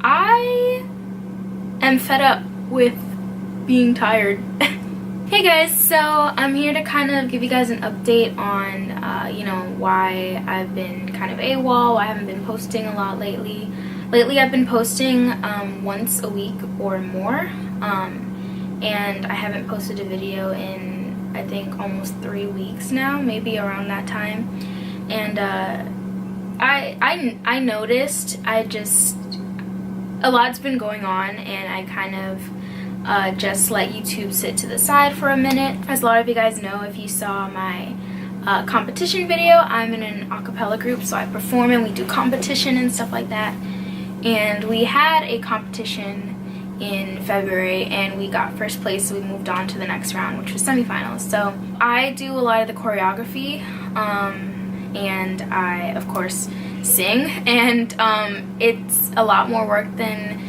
I am fed up with being tired. Hey guys, so I'm here to kind of give you guys an update on, you know, why I've been kind of AWOL. I haven't been posting a lot lately. Lately I've been posting once a week or more, and I haven't posted a video in, I think, almost 3 weeks now, maybe around that time. And I noticed, a lot's been going on, and I kind of just let YouTube sit to the side for a minute. As a lot of you guys know, if you saw my competition video, I'm in an a cappella group, so I perform and we do competition and stuff like that. And we had a competition in February and we got first place, so we moved on to the next round, which was semifinals. So I do a lot of the choreography, and I of course sing, and it's a lot more work than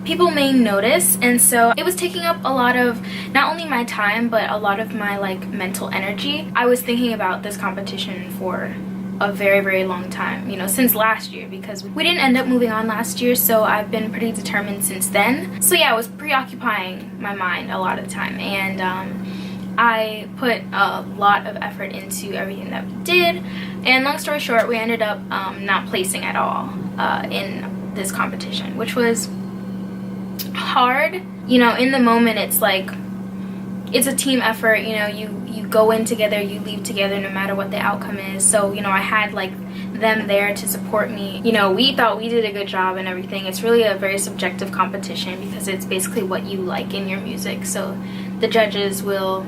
people may notice, and so it was taking up a lot of not only my time but a lot of my like mental energy. I was thinking about this competition for a very long time, you know, since last year, because we didn't end up moving on last year, so I've been pretty determined since then. So yeah, it was preoccupying my mind a lot of the time, and I put a lot of effort into everything that we did, and long story short, we ended up not placing at all in this competition, which was hard. You know, in the moment it's like, it's a team effort, you know, you go in together, you leave together no matter what the outcome is. So, you know, I had like them there to support me. You know, we thought we did a good job and everything. It's really a very subjective competition because it's basically what you like in your music, so the judges will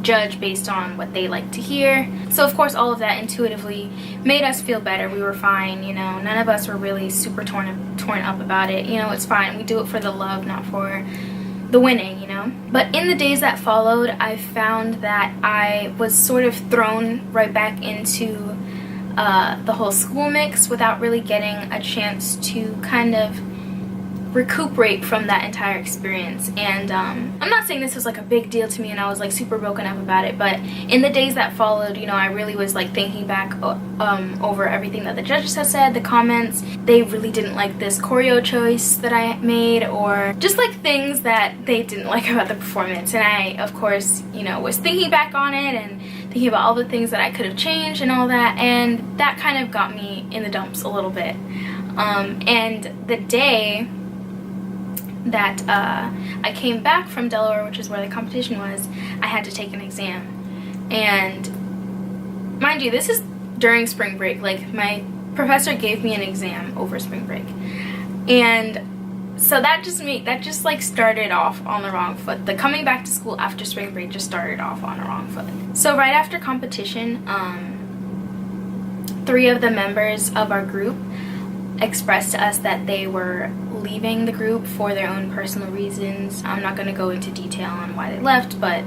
judge based on what they like to hear. So of course all of that intuitively made us feel better. We were fine, you know, none of us were really super torn up about it. You know, it's fine. We do it for the love, not for the winning, you know. But in the days that followed, I found that I was sort of thrown right back into the whole school mix without really getting a chance to kind of recuperate from that entire experience. And I'm not saying this was like a big deal to me and I was like super broken up about it, but in the days that followed, you know, I really was like thinking back over everything that the judges had said, the comments. They really didn't like this choreo choice that I made, or just like things that they didn't like about the performance. And I, of course, you know, was thinking back on it and thinking about all the things that I could have changed and all that, and that kind of got me in the dumps a little bit. And the day that I came back from Delaware, which is where the competition was, I had to take an exam. And mind you, this is during spring break. Like, my professor gave me an exam over spring break, and so that just like started off on the wrong foot. The coming back to school after spring break just started off on the wrong foot. So right after competition, 3 of the members of our group expressed to us that they were leaving the group for their own personal reasons. I'm not going to go into detail on why they left, but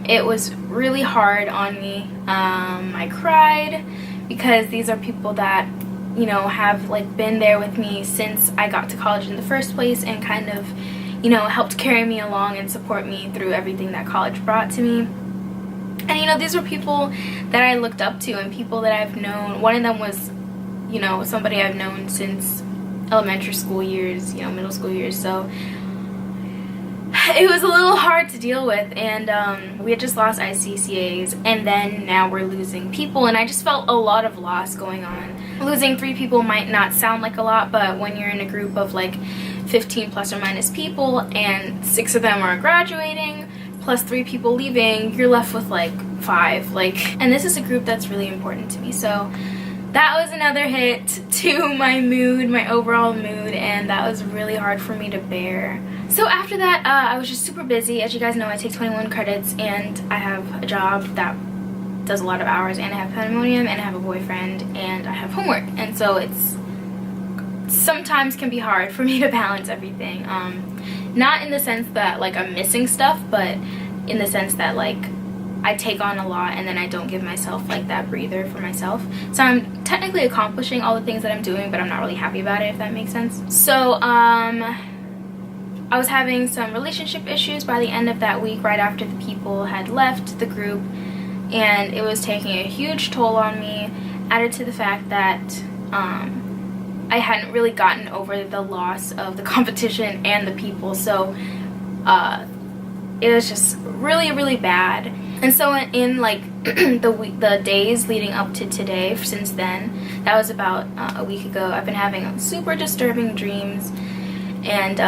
it was really hard on me. I cried because these are people that, you know, have like been there with me since I got to college in the first place, and kind of, you know, helped carry me along and support me through everything that college brought to me. And you know, these were people that I looked up to and people that I've known. One of them was, you know, somebody I've known since elementary school years, you know, middle school years. So it was a little hard to deal with, and we had just lost ICCAs, and then now we're losing people, and I just felt a lot of loss going on. Losing 3 people might not sound like a lot, but when you're in a group of like 15 plus or minus people and 6 of them are graduating plus 3 people leaving, you're left with like 5. Like, and this is a group that's really important to me. So that was another hit to my mood, my overall mood, and that was really hard for me to bear. So after that, I was just super busy. As you guys know, I take 21 credits, and I have a job that does a lot of hours, and I have pandemonium, and I have a boyfriend, and I have homework. And so it's sometimes can be hard for me to balance everything. Not in the sense that like I'm missing stuff, but in the sense that like I take on a lot and then I don't give myself like that breather for myself. So I'm technically accomplishing all the things that I'm doing, but I'm not really happy about it, if that makes sense. So I was having some relationship issues by the end of that week, right after the people had left the group, and it was taking a huge toll on me, added to the fact that I I hadn't really gotten over the loss of the competition and the people, so it was just really bad. And so in like the days leading up to today, since then, that was about a week ago, I've been having super disturbing dreams, and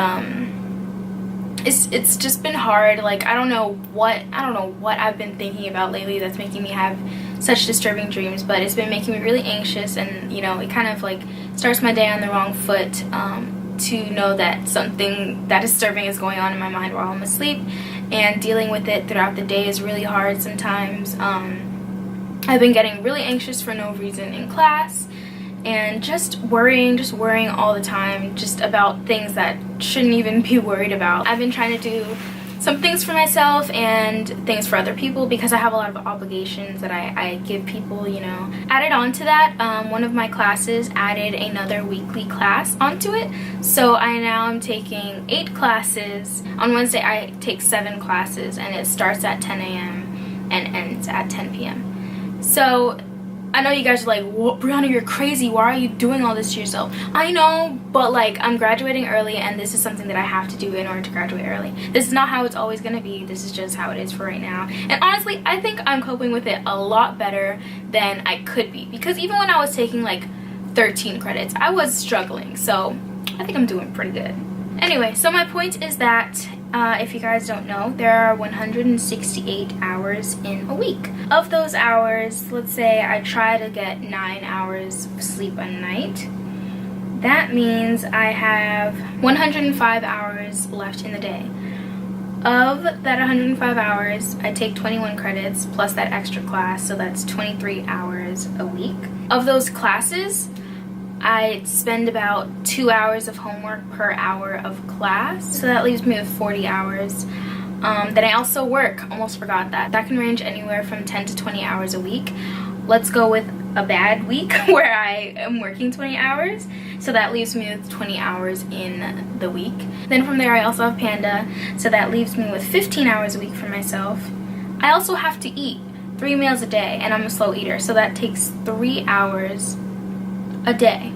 it's just been hard. Like I don't know what I've been thinking about lately that's making me have such disturbing dreams, but it's been making me really anxious, and you know, it kind of like starts my day on the wrong foot to know that something that disturbing is going on in my mind while I'm asleep, and dealing with it throughout the day is really hard sometimes. I've been getting really anxious for no reason in class, and just worrying all the time, just about things that shouldn't even be worried about. I've been trying to do some things for myself and things for other people because I have a lot of obligations that I give people, you know. Added on to that, one of my classes added another weekly class onto it, so I now am taking 8 classes. On Wednesday I take 7 classes, and it starts at 10 a.m. and ends at 10 p.m. So I know you guys are like, what, Brianna, you're crazy, why are you doing all this to yourself? I know, but like, I'm graduating early, and this is something that I have to do in order to graduate early. This is not how it's always going to be. This is just how it is for right now. And honestly, I think I'm coping with it a lot better than I could be, because even when I was taking like 13 credits, I was struggling. So I think I'm doing pretty good. Anyway, so my point is that if you guys don't know, there are 168 hours in a week. Of those hours, let's say I try to get 9 hours of sleep a night. That means I have 105 hours left in the day. Of that 105 hours, I take 21 credits plus that extra class, so that's 23 hours a week. Of those classes, I spend about 2 hours of homework per hour of class, so that leaves me with 40 hours. Then I also work, almost forgot that. That can range anywhere from 10 to 20 hours a week. Let's go with a bad week where I am working 20 hours, so that leaves me with 20 hours in the week. Then from there I also have Panda, so that leaves me with 15 hours a week for myself. I also have to eat 3 meals a day, and I'm a slow eater, so that takes 3 hours a day.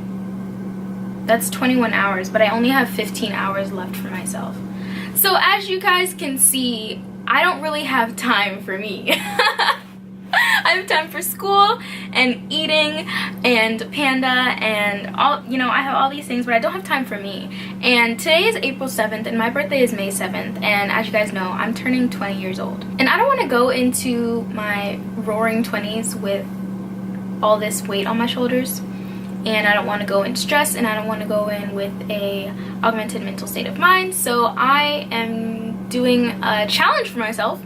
That's 21 hours, but I only have 15 hours left for myself. So as you guys can see, I don't really have time for me. I have time for school and eating and Panda and all, you know, I have all these things, but I don't have time for me. And today is April 7th and my birthday is May 7th, and as you guys know, I'm turning 20 years old. And I don't want to go into my roaring 20s with all this weight on my shoulders, and I don't want to go in stress, and I don't want to go in with a augmented mental state of mind. So I am doing a challenge for myself,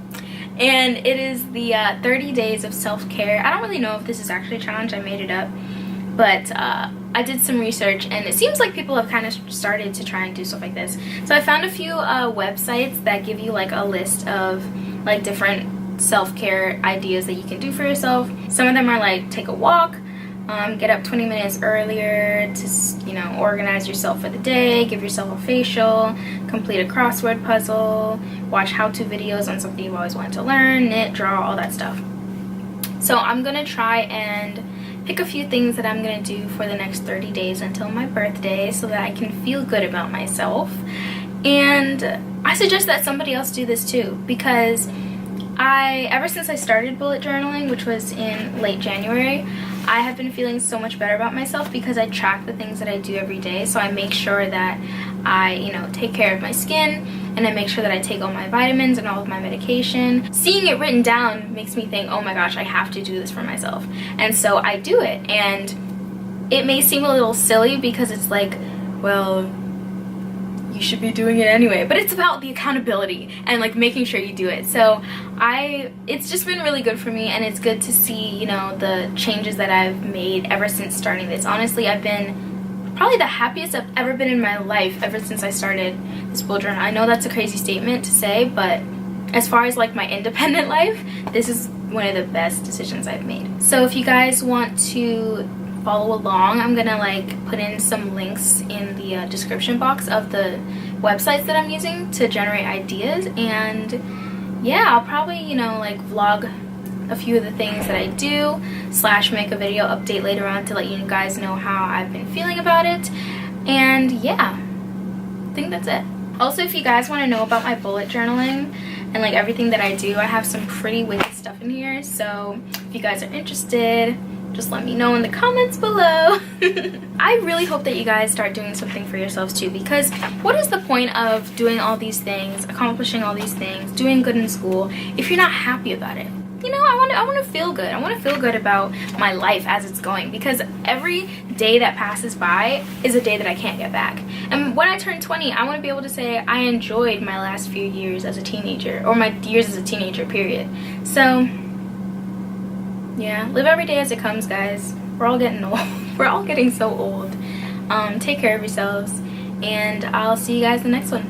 and it is the 30 days of self-care. I don't really know if this is actually a challenge, I made it up, but I did some research, and it seems like people have kind of started to try and do stuff like this. So I found a few websites that give you like a list of like different self-care ideas that you can do for yourself. Some of them are like take a walk, get up 20 minutes earlier to, you know, organize yourself for the day, give yourself a facial, complete a crossword puzzle, watch how-to videos on something you've always wanted to learn, knit, draw, all that stuff. So I'm gonna try and pick a few things that I'm gonna do for the next 30 days until my birthday so that I can feel good about myself. And I suggest that somebody else do this too, because ever since I started bullet journaling, which was in late January, I have been feeling so much better about myself because I track the things that I do every day. So I make sure that I, you know, take care of my skin, and I make sure that I take all my vitamins and all of my medication. Seeing it written down makes me think, oh my gosh, I have to do this for myself. And so I do it, and it may seem a little silly because it's like, well, you should be doing it anyway, but it's about the accountability and like making sure you do it. So it's just been really good for me, and it's good to see, you know, the changes that I've made ever since starting this. Honestly, I've been probably the happiest I've ever been in my life ever since I started this bullet journal. I know that's a crazy statement to say, but as far as like my independent life, this is one of the best decisions I've made. So if you guys want to follow along, I'm gonna like put in some links in the description box of the websites that I'm using to generate ideas. And yeah, I'll probably, you know, like vlog a few of the things that I do, / make a video update later on to let you guys know how I've been feeling about it. And yeah, I think that's it. Also, if you guys want to know about my bullet journaling and like everything that I do, I have some pretty wicked stuff in here. So if you guys are interested, just let me know in the comments below. I really hope that you guys start doing something for yourselves too, because what is the point of doing all these things, accomplishing all these things, doing good in school, if you're not happy about it? You know, I want to feel good. I want to feel good about my life as it's going, because every day that passes by is a day that I can't get back. And when I turn 20, I want to be able to say I enjoyed my last few years as a teenager, or my years as a teenager, period. So yeah, live every day as it comes, guys. We're all getting old. We're all getting so old. Take care of yourselves, and I'll see you guys in the next one.